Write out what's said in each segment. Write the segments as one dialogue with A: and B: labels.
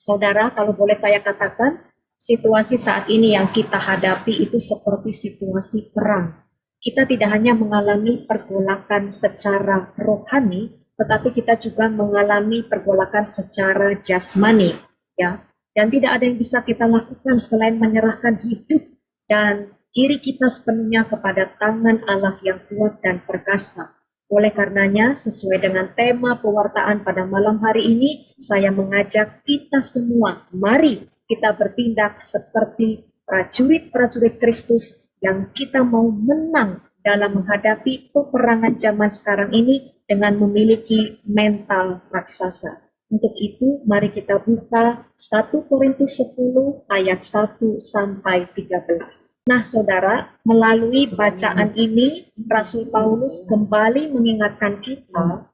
A: Saudara, kalau boleh saya katakan, situasi saat ini yang kita hadapi itu seperti situasi perang. Kita tidak hanya mengalami pergolakan secara rohani, tetapi kita juga mengalami pergolakan secara jasmani, ya. Dan tidak ada yang bisa kita lakukan selain menyerahkan hidup dan diri kita sepenuhnya kepada tangan Allah yang kuat dan perkasa. Oleh karenanya, sesuai dengan tema pewartaan pada malam hari ini, saya mengajak kita semua, mari kita bertindak seperti prajurit-prajurit Kristus yang kita mau menang dalam menghadapi peperangan zaman sekarang ini dengan memiliki mental raksasa. Untuk itu, mari kita buka 1 Korintus 10 ayat 1 sampai 13. Nah, saudara, melalui bacaan ini, Rasul Paulus kembali mengingatkan kita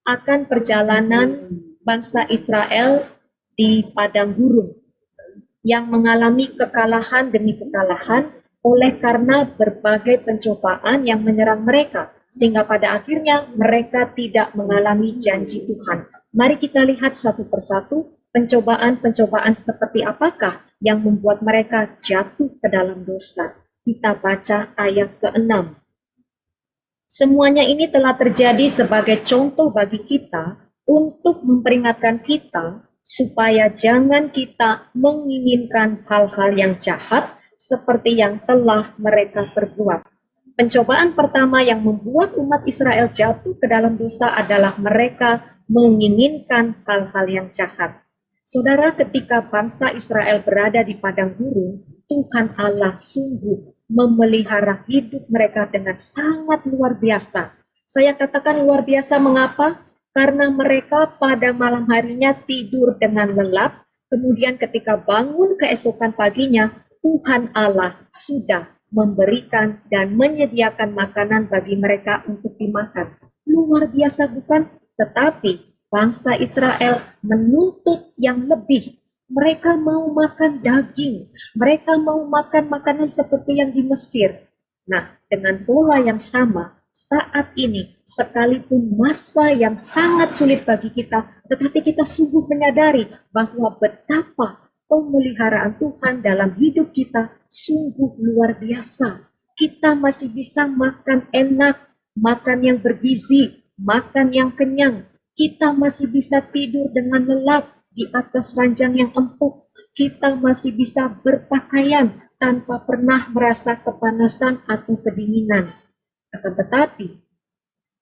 A: akan perjalanan bangsa Israel di padang gurun yang mengalami kekalahan demi kekalahan oleh karena berbagai pencobaan yang menyerang mereka, sehingga pada akhirnya mereka tidak mengalami janji Tuhan. Mari kita lihat satu persatu pencobaan-pencobaan seperti apakah yang membuat mereka jatuh ke dalam dosa. Kita baca ayat ke-6. Semuanya ini telah terjadi sebagai contoh bagi kita untuk memperingatkan kita supaya jangan kita menginginkan hal-hal yang jahat seperti yang telah mereka perbuat. Pencobaan pertama yang membuat umat Israel jatuh ke dalam dosa adalah mereka menginginkan hal-hal yang jahat. Saudara, ketika bangsa Israel berada di padang gurun, Tuhan Allah sungguh memelihara hidup mereka dengan sangat luar biasa. Saya katakan luar biasa mengapa? Karena mereka pada malam harinya tidur dengan lelap, kemudian ketika bangun keesokan paginya, Tuhan Allah sudah memberikan dan menyediakan makanan bagi mereka untuk dimakan. Luar biasa bukan? Tetapi bangsa Israel menuntut yang lebih. Mereka mau makan daging, mereka mau makan makanan seperti yang di Mesir. Nah, dengan pola yang sama, saat ini, sekalipun masa yang sangat sulit bagi kita, tetapi kita sungguh menyadari bahwa betapa pemeliharaan Tuhan dalam hidup kita sungguh luar biasa. Kita masih bisa makan enak, makan yang bergizi, makan yang kenyang. Kita masih bisa tidur dengan lelap di atas ranjang yang empuk. Kita masih bisa berpakaian tanpa pernah merasa kepanasan atau kedinginan. Akan tetapi,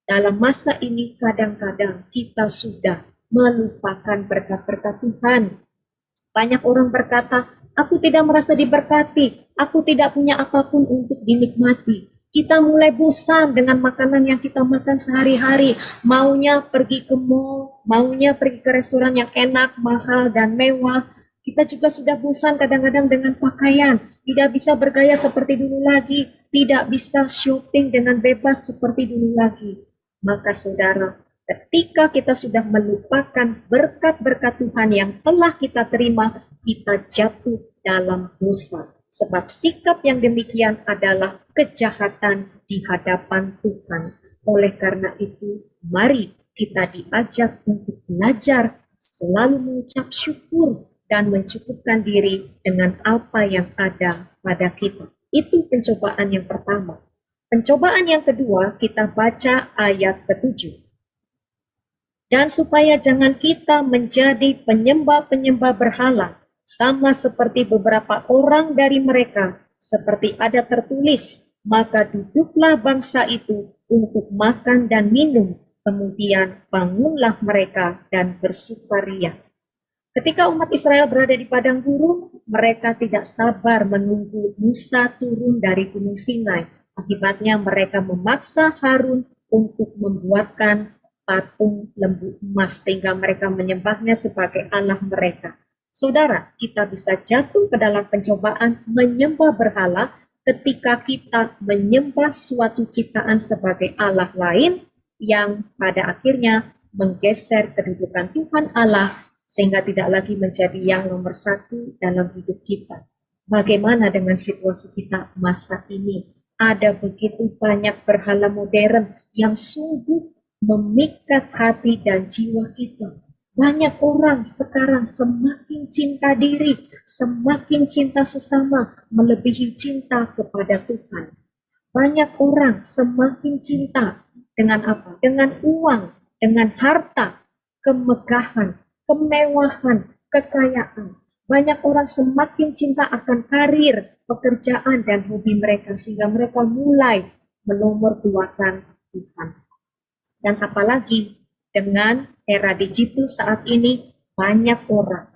A: dalam masa ini kadang-kadang kita sudah melupakan berkat-berkat Tuhan. Banyak orang berkata, aku tidak merasa diberkati, aku tidak punya apapun untuk dinikmati. Kita mulai bosan dengan makanan yang kita makan sehari-hari. Maunya pergi ke mall, maunya pergi ke restoran yang enak, mahal, dan mewah. Kita juga sudah bosan kadang-kadang dengan pakaian. Tidak bisa bergaya seperti dulu lagi. Tidak bisa shopping dengan bebas seperti dulu lagi. Maka saudara, ketika kita sudah melupakan berkat-berkat Tuhan yang telah kita terima, kita jatuh dalam dosa. Sebab sikap yang demikian adalah kejahatan di hadapan Tuhan. Oleh karena itu, mari kita diajak untuk belajar selalu mengucap syukur dan mencukupkan diri dengan apa yang ada pada kita. Itu pencobaan yang pertama. Pencobaan yang kedua, kita baca ayat ke-7. Dan supaya jangan kita menjadi penyembah-penyembah berhala, sama seperti beberapa orang dari mereka, seperti ada tertulis, maka duduklah bangsa itu untuk makan dan minum, kemudian bangunlah mereka dan bersukaria. Ketika umat Israel berada di padang gurun, mereka tidak sabar menunggu Musa turun dari Gunung Sinai. Akibatnya mereka memaksa Harun untuk membuatkan patung lembu emas sehingga mereka menyembahnya sebagai Allah mereka. Saudara, kita bisa jatuh ke dalam pencobaan menyembah berhala ketika kita menyembah suatu ciptaan sebagai Allah lain yang pada akhirnya menggeser kedudukan Tuhan Allah sehingga tidak lagi menjadi yang nomor satu dalam hidup kita. Bagaimana dengan situasi kita masa ini? Ada begitu banyak berhala modern yang sungguh memikat hati dan jiwa kita. Banyak orang sekarang semakin cinta diri, semakin cinta sesama, melebihi cinta kepada Tuhan. Banyak orang semakin cinta dengan apa? Dengan uang, dengan harta, kemegahan, kemewahan, kekayaan. Banyak orang semakin cinta akan karir, pekerjaan, dan hobi mereka, sehingga mereka mulai menomorduakan Tuhan. Dan apalagi dengan era digital saat ini, banyak orang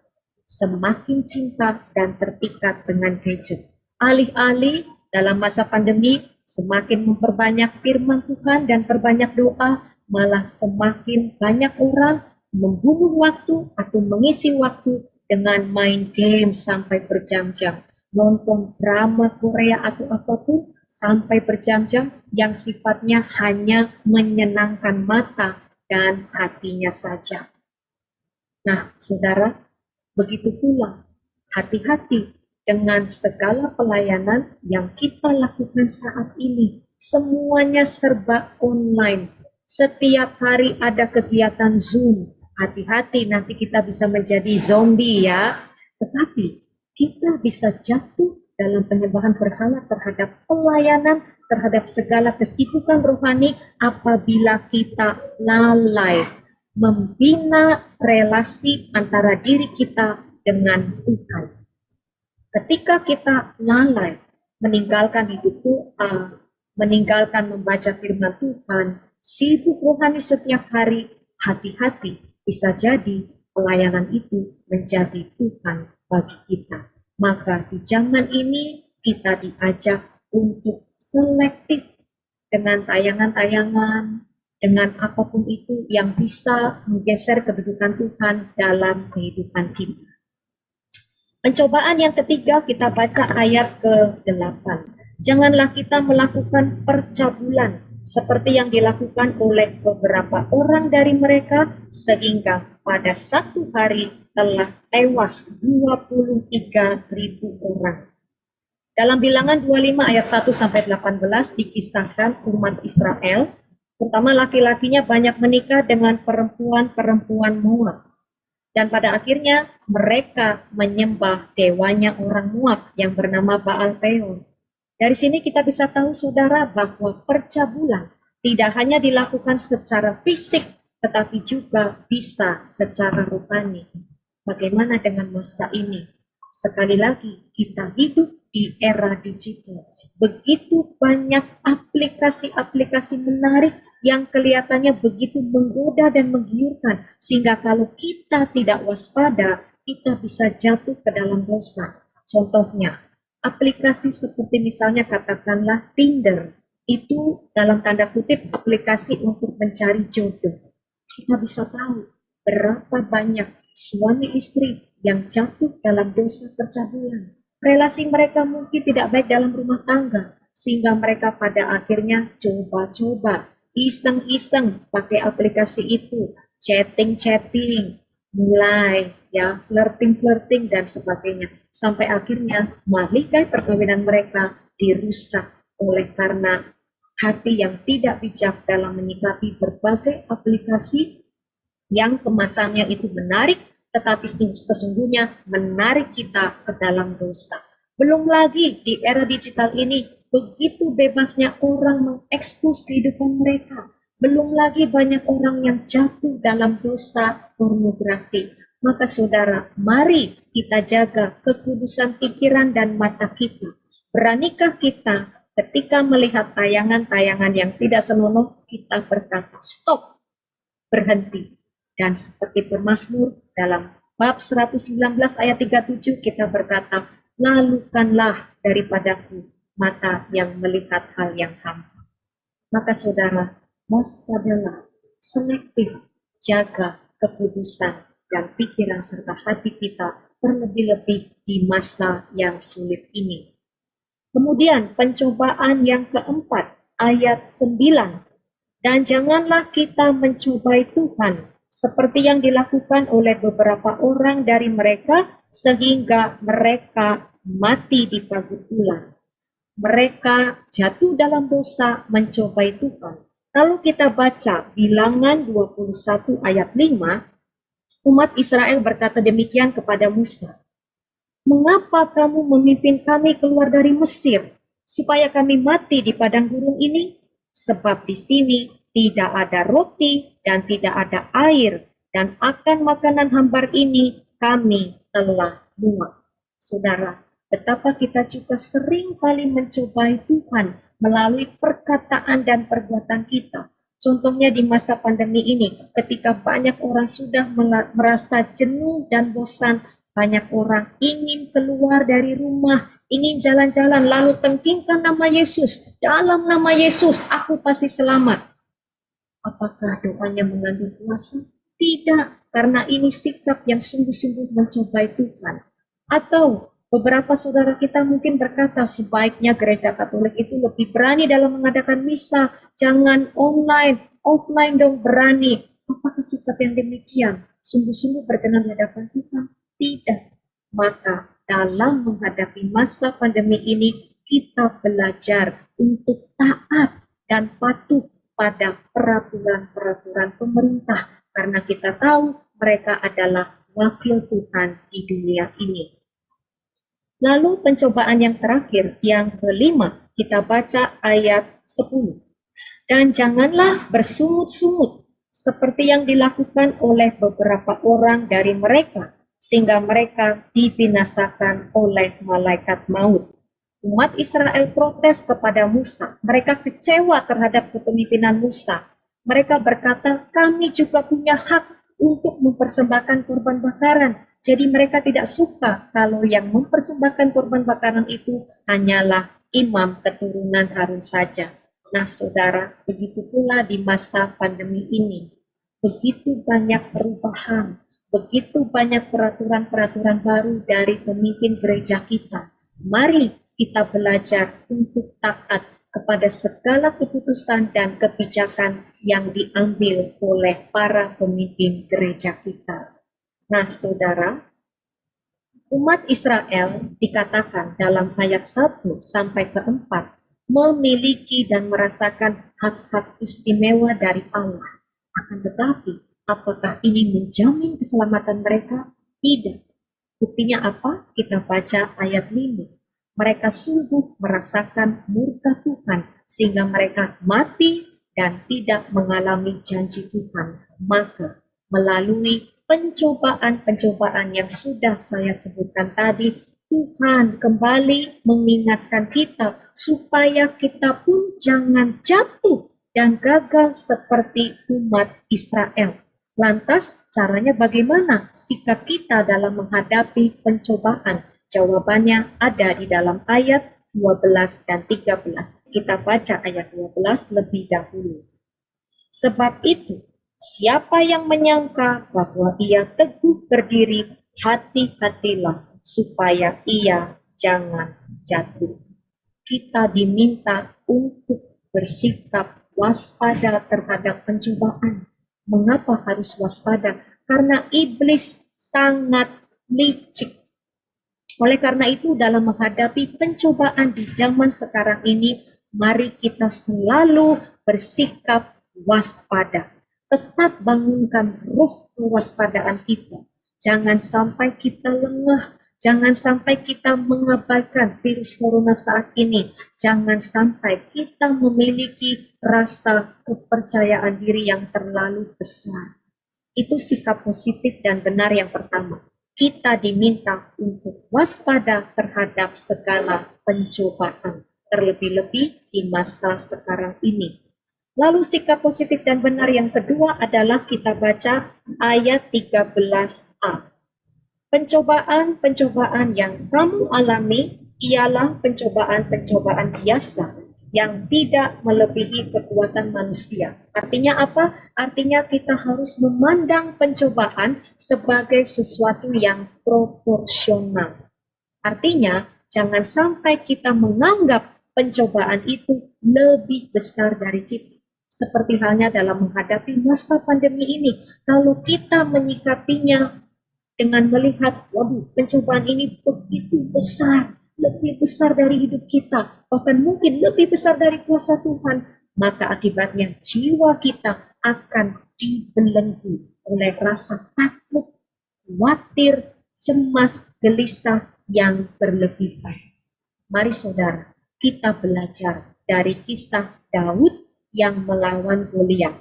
A: semakin cinta dan terpikat dengan gadget. Alih-alih dalam masa pandemi semakin memperbanyak firman Tuhan dan perbanyak doa, malah semakin banyak orang membunuh waktu atau mengisi waktu dengan main game sampai berjam-jam, nonton drama Korea atau apapun sampai berjam-jam yang sifatnya hanya menyenangkan mata dan hatinya saja. Nah, saudara, begitu pula hati-hati dengan segala pelayanan yang kita lakukan saat ini. Semuanya serba online. Setiap hari ada kegiatan Zoom. Hati-hati nanti kita bisa menjadi zombie ya. Tetapi kita bisa jatuh dalam penyembahan berhala terhadap pelayanan, terhadap segala kesibukan rohani apabila kita lalai membina relasi antara diri kita dengan Tuhan. Ketika kita lalai meninggalkan hidup doa, meninggalkan membaca firman Tuhan, sibuk rohani setiap hari, hati-hati, bisa jadi pelayanan itu menjadi Tuhan bagi kita. Maka di zaman ini kita diajak untuk selektif dengan tayangan-tayangan, dengan apapun itu yang bisa menggeser kedudukan Tuhan dalam kehidupan kita. Pencobaan yang ketiga kita baca ayat ke-8. Janganlah kita melakukan percabulan seperti yang dilakukan oleh beberapa orang dari mereka, sehingga pada satu hari telah tewas 23.000 orang. Dalam Bilangan 25 ayat 1-18 dikisahkan umat Israel, terutama laki-lakinya banyak menikah dengan perempuan-perempuan Moab. Dan pada akhirnya mereka menyembah dewanya orang Moab yang bernama Baal Peor. Dari sini kita bisa tahu saudara bahwa percabulan tidak hanya dilakukan secara fisik, tetapi juga bisa secara rohani. Bagaimana dengan masa ini? Sekali lagi, kita hidup di era digital. Begitu banyak aplikasi-aplikasi menarik yang kelihatannya begitu menggoda dan menggiurkan, sehingga kalau kita tidak waspada, kita bisa jatuh ke dalam dosa. Contohnya, aplikasi seperti misalnya katakanlah Tinder, itu dalam tanda kutip aplikasi untuk mencari jodoh. Kita bisa tahu berapa banyak suami istri yang jatuh dalam dosa percabulan. Relasi mereka mungkin tidak baik dalam rumah tangga, sehingga mereka pada akhirnya coba-coba, iseng-iseng pakai aplikasi itu, chatting-chatting, mulai ya flirting-flirting dan sebagainya, sampai akhirnya mahligai perkawinan mereka dirusak oleh karena hati yang tidak bijak dalam menyikapi berbagai aplikasi yang kemasannya itu menarik, tetapi sesungguhnya menarik kita ke dalam dosa. Belum lagi di era digital ini, begitu bebasnya orang mengekspos kehidupan mereka. Belum lagi banyak orang yang jatuh dalam dosa pornografi. Maka saudara, mari kita jaga kekudusan pikiran dan mata kita. Beranikah kita ketika melihat tayangan-tayangan yang tidak senonoh, kita berkata, stop, berhenti. Dan seperti pemazmur dalam bab 119 ayat 37 kita berkata, lalukanlah daripadaku mata yang melihat hal yang hampa. Maka saudara, waspadalah, selektif, jaga kekudusan dan pikiran serta hati kita, terlebih-lebih di masa yang sulit ini. Kemudian pencobaan yang keempat, ayat 9. Dan janganlah kita mencobai Tuhan, seperti yang dilakukan oleh beberapa orang dari mereka, sehingga mereka mati di pagutulan. Mereka jatuh dalam dosa mencobai Tuhan. Kalau kita baca Bilangan 21 ayat 5, Umat Israel berkata demikian kepada Musa, "Mengapa kamu memimpin kami keluar dari Mesir, supaya kami mati di padang gurun ini? Sebab di sini tidak ada roti dan tidak ada air, dan akan makanan hambar ini kami telah muak." Saudara, betapa kita juga sering kali mencobai Tuhan melalui perkataan dan perbuatan kita. Contohnya di masa pandemi ini, ketika banyak orang sudah merasa jenuh dan bosan, banyak orang ingin keluar dari rumah, ingin jalan-jalan, lalu tengkingkan nama Yesus. Dalam nama Yesus, aku pasti selamat. Apakah doanya mengandung kuasa? Tidak, karena ini sikap yang sungguh-sungguh mencobai Tuhan. Atau beberapa saudara kita mungkin berkata, sebaiknya gereja Katolik itu lebih berani dalam mengadakan misa, jangan online, offline dong berani. Apakah sikap yang demikian sungguh-sungguh berkenan di hadapan Tuhan? Tidak. Maka dalam menghadapi masa pandemi ini, kita belajar untuk taat dan patuh pada peraturan-peraturan pemerintah, karena kita tahu mereka adalah wakil Tuhan di dunia ini. Lalu pencobaan yang terakhir, yang kelima, kita baca ayat 10. Dan janganlah bersungut-sungut seperti yang dilakukan oleh beberapa orang dari mereka, sehingga mereka dibinasakan oleh malaikat maut. Umat Israel protes kepada Musa. Mereka kecewa terhadap kepemimpinan Musa. Mereka berkata, kami juga punya hak untuk mempersembahkan korban bakaran. Jadi mereka tidak suka kalau yang mempersembahkan korban bakaran itu hanyalah imam keturunan Harun saja. Nah saudara, begitu pula di masa pandemi ini. Begitu banyak perubahan, begitu banyak peraturan-peraturan baru dari pemimpin gereja kita. Mari kita belajar untuk taat kepada segala keputusan dan kebijakan yang diambil oleh para pemimpin gereja kita. Nah, saudara, umat Israel dikatakan dalam ayat 1 sampai ke 4 memiliki dan merasakan hak-hak istimewa dari Allah. Akan tetapi, apakah ini menjamin keselamatan mereka? Tidak. Buktinya apa? Kita baca ayat 5. Mereka sungguh merasakan murka Tuhan, sehingga mereka mati dan tidak mengalami janji Tuhan. Maka melalui pencobaan-pencobaan yang sudah saya sebutkan tadi, Tuhan kembali mengingatkan kita supaya kita pun jangan jatuh dan gagal seperti umat Israel. Lantas caranya bagaimana sikap kita dalam menghadapi pencobaan? Jawabannya ada di dalam ayat 12 dan 13. Kita baca ayat 12 lebih dahulu. Sebab itu, siapa yang menyangka bahwa ia teguh berdiri, hati-hatilah supaya ia jangan jatuh. Kita diminta untuk bersikap waspada terhadap pencobaan. Mengapa harus waspada? Karena iblis sangat licik. Oleh karena itu, dalam menghadapi pencobaan di zaman sekarang ini, mari kita selalu bersikap waspada. Tetap bangunkan roh kewaspadaan kita. Jangan sampai kita lengah. Jangan sampai kita mengabaikan virus corona saat ini. Jangan sampai kita memiliki rasa kepercayaan diri yang terlalu besar. Itu sikap positif dan benar yang pertama. Kita diminta untuk waspada terhadap segala pencobaan, terlebih-lebih di masa sekarang ini. Lalu sikap positif dan benar yang kedua adalah kita baca ayat 13a. Pencobaan-pencobaan yang kamu alami ialah pencobaan-pencobaan biasa yang tidak melebihi kekuatan manusia. Artinya apa? Artinya kita harus memandang pencobaan sebagai sesuatu yang proporsional. Artinya, jangan sampai kita menganggap pencobaan itu lebih besar dari kita. Seperti halnya dalam menghadapi masa pandemi ini, kalau kita menyikapinya dengan melihat, waduh, pencobaan ini begitu besar, lebih besar dari hidup kita, bahkan mungkin lebih besar dari kuasa Tuhan, maka akibatnya jiwa kita akan dibelenggu oleh rasa takut, khawatir, cemas, gelisah yang berlebihan. Mari saudara, kita belajar dari kisah Daud yang melawan Goliat.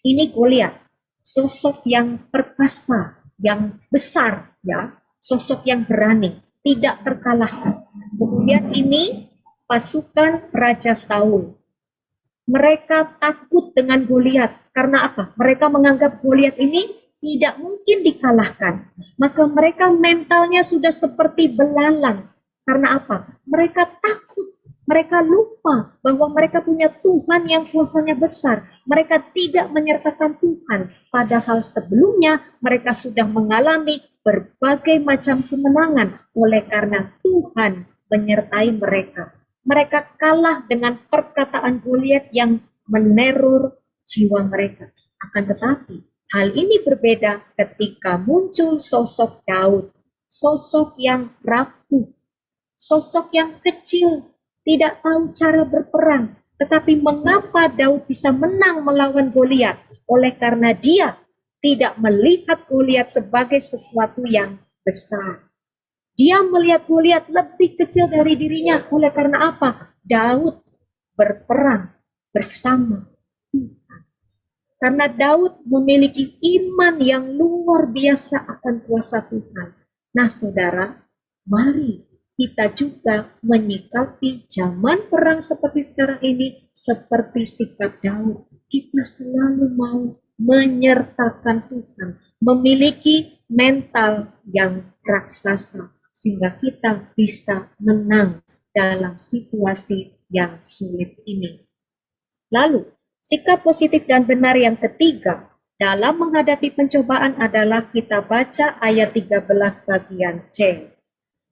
A: Ini Goliat, sosok yang perkasa, yang besar, ya, sosok yang berani, tidak terkalahkan. Kemudian ini pasukan Raja Saul. Mereka takut dengan Goliat. Karena apa? Mereka menganggap Goliat ini tidak mungkin dikalahkan. Maka mereka mentalnya sudah seperti belalang. Karena apa? Mereka takut. Mereka lupa bahwa mereka punya Tuhan yang kuasanya besar. Mereka tidak menyertakan Tuhan. Padahal sebelumnya mereka sudah mengalami berbagai macam kemenangan oleh karena Tuhan menyertai mereka. Mereka kalah dengan perkataan Goliat yang meneror jiwa mereka. Akan tetapi, hal ini berbeda ketika muncul sosok Daud. Sosok yang rapuh, sosok yang kecil, tidak tahu cara berperang. Tetapi mengapa Daud bisa menang melawan Goliat? Oleh karena dia tidak melihat Goliat sebagai sesuatu yang besar. Dia melihat Goliat lebih kecil dari dirinya. Oleh karena apa? Daud berperang bersama Tuhan. Karena Daud memiliki iman yang luar biasa akan kuasa Tuhan. Nah saudara, mari kita juga menyikapi zaman perang seperti sekarang ini seperti sikap Daud. Kita selalu mau menyertakan Tuhan, memiliki mental yang raksasa, sehingga kita bisa menang dalam situasi yang sulit ini. Lalu, sikap positif dan benar yang ketiga dalam menghadapi pencobaan adalah kita baca ayat 13 bagian C.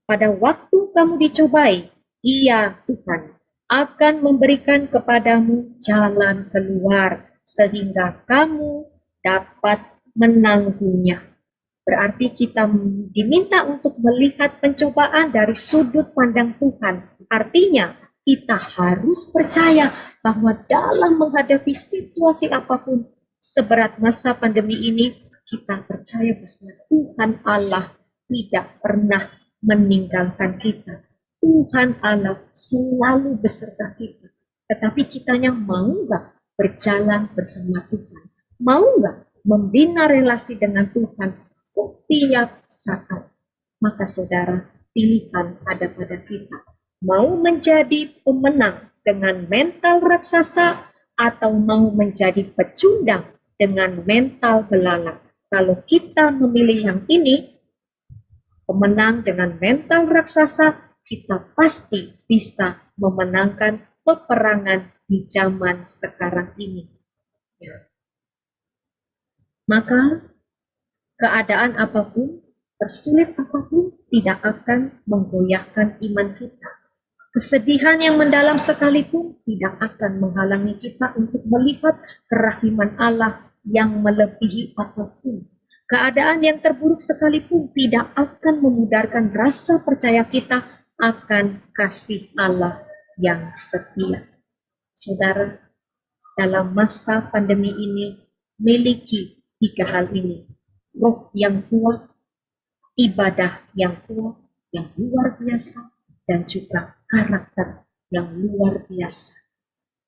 A: Pada waktu kamu dicobai, Ia Tuhan akan memberikan kepadamu jalan keluar sehingga kamu dapat menanggungnya. Berarti kita diminta untuk melihat pencobaan dari sudut pandang Tuhan. Artinya, kita harus percaya bahwa dalam menghadapi situasi apapun, seberat masa pandemi ini, kita percaya bahwa Tuhan Allah tidak pernah meninggalkan kita. Tuhan Allah selalu beserta kita. Tetapi kitanya mau nggak berjalan bersama Tuhan? Mau nggak membina relasi dengan Tuhan setiap saat? Maka saudara, pilihan ada pada kita. Mau menjadi pemenang dengan mental raksasa atau mau menjadi pecundang dengan mental belalang. Kalau kita memilih yang ini, pemenang dengan mental raksasa, kita pasti bisa memenangkan peperangan di zaman sekarang ini. Ya. Maka keadaan apapun, tersulit apapun, tidak akan menggoyahkan iman kita. Kesedihan yang mendalam sekalipun tidak akan menghalangi kita untuk melihat kerahiman Allah yang melebihi apapun. Keadaan yang terburuk sekalipun tidak akan memudarkan rasa percaya kita akan kasih Allah yang setia. Saudara, dalam masa pandemi ini, miliki 3 hal ini. Roh yang kuat, ibadah yang kuat, yang luar biasa, dan juga karakter yang luar biasa.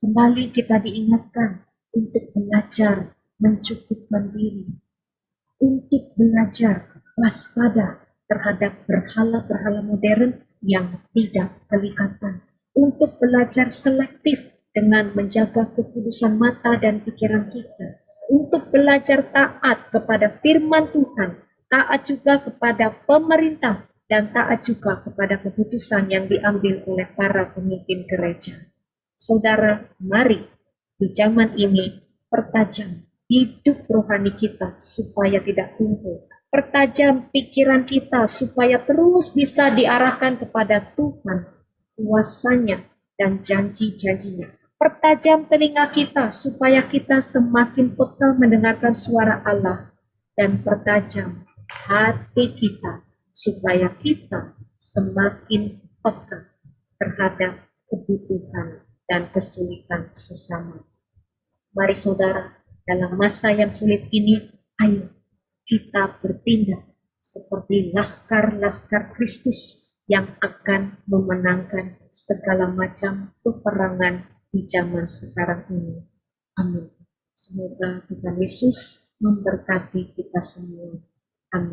A: Kembali kita diingatkan untuk belajar mencukupkan diri, untuk belajar waspada terhadap berhala-berhala modern yang tidak kelihatan, untuk belajar selektif dengan menjaga kekudusan mata dan pikiran kita, untuk belajar taat kepada firman Tuhan, taat juga kepada pemerintah, dan taat juga kepada keputusan yang diambil oleh para pemimpin gereja. Saudara, mari di zaman ini pertajam hidup rohani kita supaya tidak lumpuh. Pertajam pikiran kita supaya terus bisa diarahkan kepada Tuhan, kuasanya, dan janji-janjinya. Pertajam telinga kita supaya kita semakin peka mendengarkan suara Allah. Dan pertajam hati kita supaya kita semakin peka terhadap kebutuhan dan kesulitan sesama. Mari saudara, Dalam masa yang sulit ini, ayo kita bertindak seperti laskar-laskar Kristus yang akan memenangkan segala macam peperangan di zaman sekarang ini. Amin. Semoga Tuhan Yesus memberkati kita semua. Amin.